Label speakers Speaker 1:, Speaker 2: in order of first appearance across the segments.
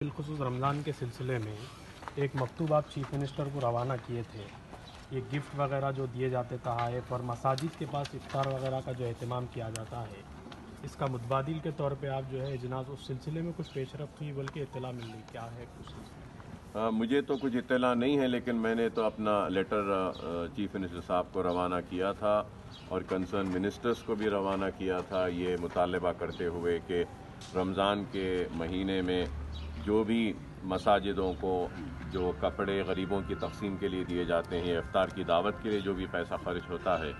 Speaker 1: بالخصوص رمضان کے سلسلے میں ایک مکتوب آپ چیف منسٹر کو روانہ کیے تھے. یہ گفٹ وغیرہ جو دیے جاتے تحائف اور مساجد کے پاس افطار وغیرہ کا جو اہتمام کیا جاتا ہے، اس کا متبادل کے طور پہ آپ جو ہے اجناس اس سلسلے میں کچھ پیش رفت ہوئی بلکہ اطلاع مل رہی، کیا ہے کچھ؟
Speaker 2: مجھے تو کچھ اطلاع نہیں ہے، لیکن میں نے تو اپنا لیٹر چیف منسٹر صاحب کو روانہ کیا تھا اور کنسرن منسٹرز کو بھی روانہ کیا تھا، یہ مطالبہ کرتے ہوئے کہ رمضان کے مہینے میں جو بھی مساجدوں کو جو کپڑے غریبوں کی تقسیم کے لیے دیے جاتے ہیں، افطار کی دعوت کے لیے جو بھی پیسہ خرچ ہوتا ہے،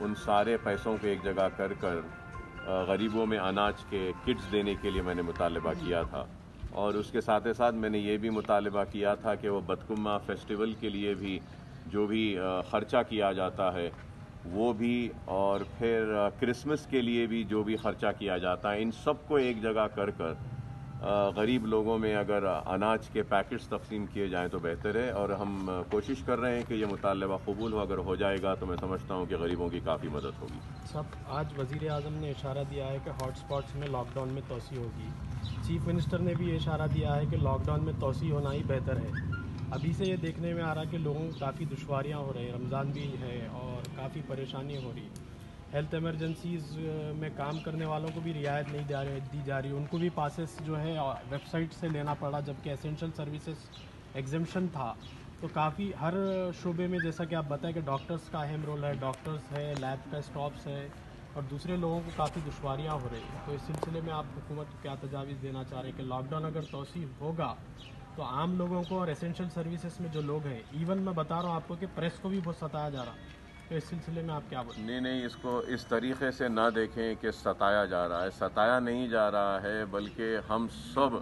Speaker 2: ان سارے پیسوں کو ایک جگہ کر غریبوں میں اناج کے کٹس دینے کے لیے میں نے مطالبہ کیا تھا. اور اس کے ساتھ ساتھ میں نے یہ بھی مطالبہ کیا تھا کہ وہ بدکمہ فیسٹیول کے لیے بھی جو بھی خرچہ کیا جاتا ہے وہ بھی، اور پھر کرسمس کے لیے بھی جو بھی خرچہ کیا جاتا ہے، ان سب کو ایک جگہ کر غریب لوگوں میں اگر اناج کے پیکٹس تقسیم کیے جائیں تو بہتر ہے. اور ہم کوشش کر رہے ہیں کہ یہ مطالبہ قبول ہو، اگر ہو جائے گا تو میں سمجھتا ہوں کہ غریبوں کی کافی مدد ہوگی.
Speaker 1: صاحب، آج وزیر اعظم نے اشارہ دیا ہے کہ ہاٹ اسپاٹس میں لاک ڈاؤن میں توسیع ہوگی. چیف منسٹر نے بھی یہ اشارہ دیا ہے کہ لاک ڈاؤن میں توسیع ہونا ہی بہتر ہے. ابھی سے یہ دیکھنے میں آ رہا ہے کہ لوگوں کو کافی دشواریاں ہو رہی ہیں، رمضان بھی ہے اور کافی پریشانی ہو رہی. ہیلتھ ایمرجنسیز میں کام کرنے والوں کو بھی رعایت نہیں دی جا رہی، ان کو بھی پاسز جو ہے ویب سائٹ سے لینا پڑا، جبکہ اسینشل سروسز ایگزمپشن تھا. تو کافی ہر شعبے میں جیسا کہ آپ بتائیں کہ ڈاکٹرز کا اہم رول ہے، ڈاکٹرز ہے، لیب کا اسٹاپس ہے، اور دوسرے لوگوں کو کافی دشواریاں ہو رہی ہیں. تو اس سلسلے میں آپ حکومت کو کیا تجاویز دینا چاہ رہے ہیں کہ لاک ڈاؤن اگر توسیع ہوگا تو عام لوگوں کو اور اسینشل سروسز میں جو لوگ ہیں، ایون میں بتا رہا ہوں آپ کو کہ پریس کو بھی بہت ستایا جا رہا، تو اس سلسلے میں آپ کیا بولیں؟
Speaker 2: نہیں، اس کو اس طریقے سے نہ دیکھیں کہ ستایا جا رہا ہے. ستایا نہیں جا رہا ہے، بلکہ ہم سب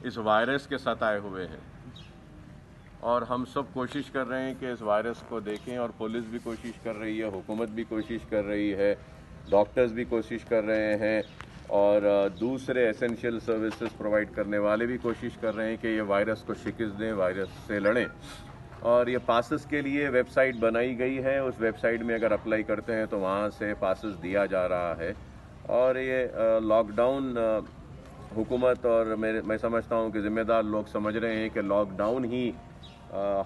Speaker 2: اس وائرس کے ستائے ہوئے ہیں، اور ہم سب کوشش کر رہے ہیں کہ اس وائرس کو دیکھیں، اور پولیس بھی کوشش کر رہی ہے، حکومت بھی کوشش کر رہی ہے، ڈاکٹرز بھی کوشش کر رہے ہیں، اور دوسرے ایسنشیل سروسز پرووائڈ کرنے والے بھی کوشش کر رہے ہیں کہ یہ وائرس کو شکست دیں، وائرس سے لڑیں. اور یہ پاسز کے لیے ویب سائٹ بنائی گئی ہے، اس ویب سائٹ میں اگر اپلائی کرتے ہیں تو وہاں سے پاسز دیا جا رہا ہے. اور یہ لاک ڈاؤن حکومت اور میں سمجھتا ہوں کہ ذمہ دار لوگ سمجھ رہے ہیں کہ لاک ڈاؤن ہی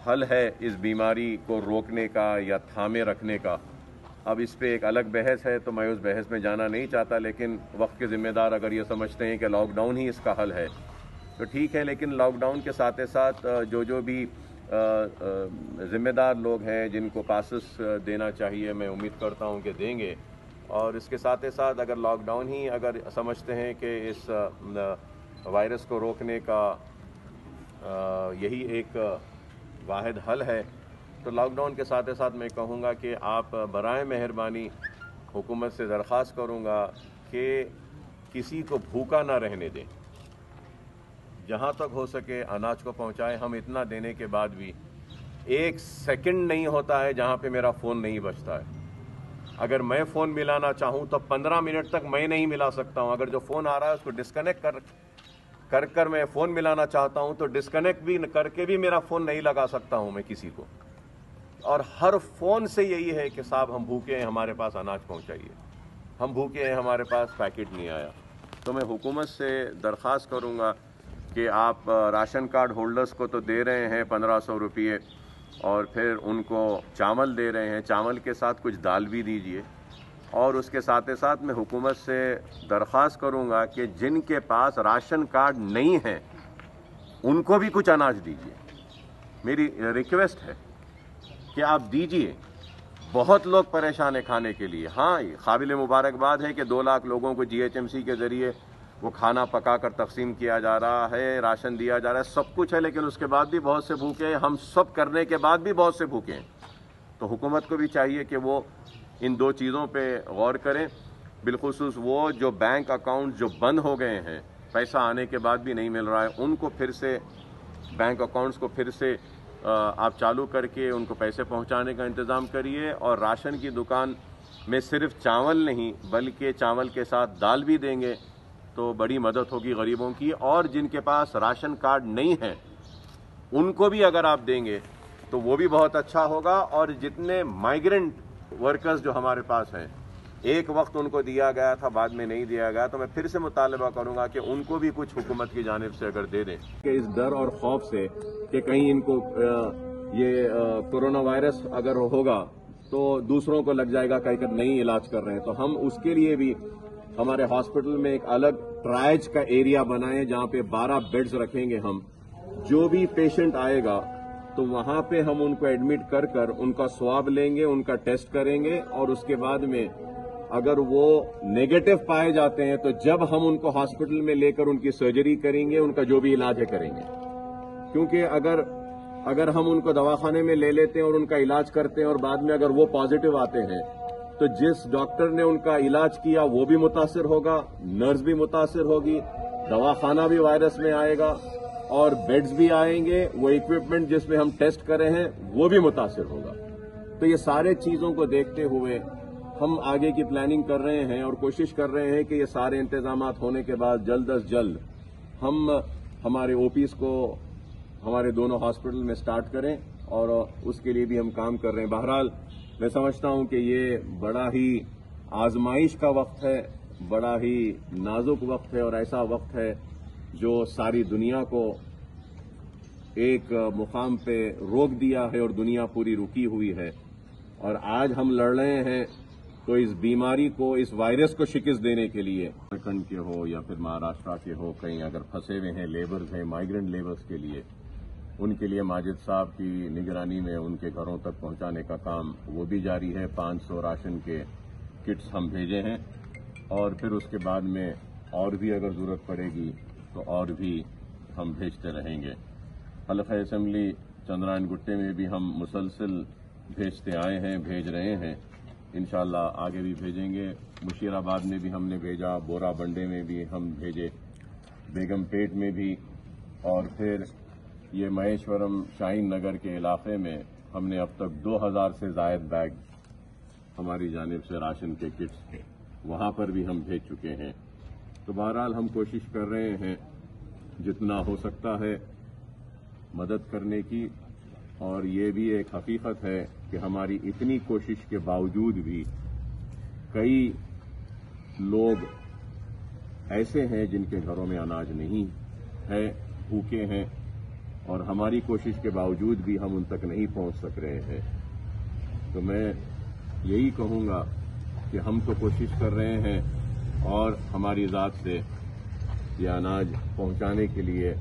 Speaker 2: حل ہے اس بیماری کو روکنے کا یا تھامے رکھنے کا. اب اس پہ ایک الگ بحث ہے، تو میں اس بحث میں جانا نہیں چاہتا، لیکن وقت کے ذمہ دار اگر یہ سمجھتے ہیں کہ لاک ڈاؤن ہی اس کا حل ہے تو ٹھیک ہے. لیکن لاک ڈاؤن کے ساتھ جو بھی ذمہ دار لوگ ہیں جن کو پاسز دینا چاہیے، میں امید کرتا ہوں کہ دیں گے. اور اس کے ساتھ اگر لاک ڈاؤن ہی اگر سمجھتے ہیں کہ اس وائرس کو روکنے کا یہی ایک واحد حل ہے، تو لاک ڈاؤن کے ساتھ میں کہوں گا کہ آپ برائے مہربانی حکومت سے درخواست کروں گا کہ کسی کو بھوکا نہ رہنے دیں. جہاں تک ہو سکے اناج کو پہنچائیں. ہم اتنا دینے کے بعد بھی ایک سیکنڈ نہیں ہوتا ہے جہاں پہ میرا فون نہیں بجتا ہے. اگر میں فون ملانا چاہوں تو 15 منٹ تک میں نہیں ملا سکتا ہوں. اگر جو فون آ رہا ہے اس کو ڈسکنیکٹ کر میں فون ملانا چاہتا ہوں تو ڈسکنیکٹ بھی کر کے بھی میرا فون نہیں لگا سکتا ہوں میں کسی کو. اور ہر فون سے یہی ہے کہ صاحب ہم بھوکے ہیں، ہمارے پاس اناج پہنچائیے، ہم بھوکے ہیں، ہمارے پاس پیکٹ نہیں آیا. تو میں حکومت سے درخواست کروں گا کہ آپ راشن کارڈ ہولڈرز کو تو دے رہے ہیں 1500 روپیے، اور پھر ان کو چاول دے رہے ہیں، چاول کے ساتھ کچھ دال بھی دیجئے. اور اس کے ساتھ میں حکومت سے درخواست کروں گا کہ جن کے پاس راشن کارڈ نہیں ہے ان کو بھی کچھ اناج دیجئے. میری ریکویسٹ ہے کہ آپ دیجئے. بہت لوگ پریشان ہیں کھانے کے لیے. ہاں، قابل مبارکباد ہے کہ 2 لاکھ لوگوں کو GHMC کے ذریعے وہ کھانا پکا کر تقسیم کیا جا رہا ہے، راشن دیا جا رہا ہے، سب کچھ ہے، لیکن اس کے بعد بھی بہت سے بھوکے ہیں. ہم سب کرنے کے بعد بھی بہت سے بھوکے ہیں. تو حکومت کو بھی چاہیے کہ وہ ان 2 چیزوں پہ غور کریں. بالخصوص وہ جو بینک اکاؤنٹ جو بند ہو گئے ہیں، پیسہ آنے کے بعد بھی نہیں مل رہا ہے، ان کو پھر سے بینک اکاؤنٹس کو پھر سے آپ چالو کر کے ان کو پیسے پہنچانے کا انتظام کریے. اور راشن کی دکان میں صرف چاول نہیں بلکہ چاول کے ساتھ دال بھی دیں گے تو بڑی مدد ہوگی غریبوں کی. اور جن کے پاس راشن کارڈ نہیں ہے ان کو بھی اگر آپ دیں گے تو وہ بھی بہت اچھا ہوگا. اور جتنے مائیگرنٹ ورکرز جو ہمارے پاس ہیں ایک وقت ان کو دیا گیا تھا، بعد میں نہیں دیا گیا، تو میں پھر سے مطالبہ کروں گا کہ ان کو بھی کچھ حکومت کی جانب سے اگر دے دیں، کہ اس ڈر اور خوف سے کہ کہیں ان کو یہ کورونا وائرس اگر ہوگا تو دوسروں کو لگ جائے گا کہ نہیں علاج کر رہے ہیں، تو ہم اس کے لیے بھی ہمارے ہاسپٹل میں ایک الگ ٹرائج کا ایریا بنائیں جہاں پہ 12 بیڈز رکھیں گے ہم. جو بھی پیشنٹ آئے گا تو وہاں پہ ہم ان کو ایڈمٹ کر کر ان کا سواب لیں گے، ان کا ٹیسٹ کریں گے، اور اس کے بعد میں اگر وہ نیگیٹو پائے جاتے ہیں تو جب ہم ان کو ہاسپٹل میں لے کر ان کی سرجری کریں گے، ان کا جو بھی علاج ہے کریں گے. کیونکہ اگر ہم ان کو دواخانے میں لے لیتے ہیں اور ان کا علاج کرتے ہیں اور بعد میں اگر وہ پازیٹو آتے ہیں تو جس ڈاکٹر نے ان کا علاج کیا وہ بھی متاثر ہوگا، نرس بھی متاثر ہوگی، دواخانہ بھی وائرس میں آئے گا، اور بیڈز بھی آئیں گے، وہ اکوپمنٹ جس میں ہم ٹیسٹ کرے ہیں وہ بھی متاثر ہوگا. تو یہ سارے چیزوں کو دیکھتے ہوئے ہم آگے کی پلاننگ کر رہے ہیں اور کوشش کر رہے ہیں کہ یہ سارے انتظامات ہونے کے بعد جلد از جلد ہم ہمارے او پیز کو ہمارے دونوں ہاسپٹل میں سٹارٹ کریں، اور اس کے لیے بھی ہم کام کر رہے ہیں. بہرحال میں سمجھتا ہوں کہ یہ بڑا ہی آزمائش کا وقت ہے، بڑا ہی نازک وقت ہے، اور ایسا وقت ہے جو ساری دنیا کو ایک مقام پہ روک دیا ہے اور دنیا پوری رکی ہوئی ہے. اور آج ہم لڑ رہے ہیں تو اس بیماری کو، اس وائرس کو شکست دینے کے لیے، جھارکھنڈ کے ہو یا پھر مہاراشٹر کے ہو، کہیں اگر پھنسے ہوئے ہیں لیبرز ہیں، مائیگرنٹ لیبرز کے لیے، ان کے لیے ماجد صاحب کی نگرانی میں ان کے گھروں تک پہنچانے کا کام وہ بھی جاری ہے. 500 راشن کے کٹس ہم بھیجے ہیں، اور پھر اس کے بعد میں اور بھی اگر ضرورت پڑے گی تو اور بھی ہم بھیجتے رہیں گے. حلقہ اسمبلی چندرائن گٹے میں بھی ہم مسلسل بھیجتے آئے ہیں، بھیج رہے ہیں، انشاءاللہ آگے بھی بھیجیں گے. مشیر آباد میں بھی ہم نے بھیجا، بورا بنڈے میں بھی ہم بھیجے، بیگم پیٹ میں بھی، اور پھر یہ مہیشورم شاہین نگر کے علاقے میں ہم نے اب تک 2000 سے زائد بیگ ہماری جانب سے راشن کے کٹس وہاں پر بھی ہم بھیج چکے ہیں. تو بہرحال ہم کوشش کر رہے ہیں جتنا ہو سکتا ہے مدد کرنے کی، اور یہ بھی ایک حقیقت ہے کہ ہماری اتنی کوشش کے باوجود بھی کئی لوگ ایسے ہیں جن کے گھروں میں اناج نہیں ہے، بھوکے ہیں، اور ہماری کوشش کے باوجود بھی ہم ان تک نہیں پہنچ سک رہے ہیں. تو میں یہی کہوں گا کہ ہم تو کوشش کر رہے ہیں، اور ہماری ذات سے یہ اناج پہنچانے کے لیے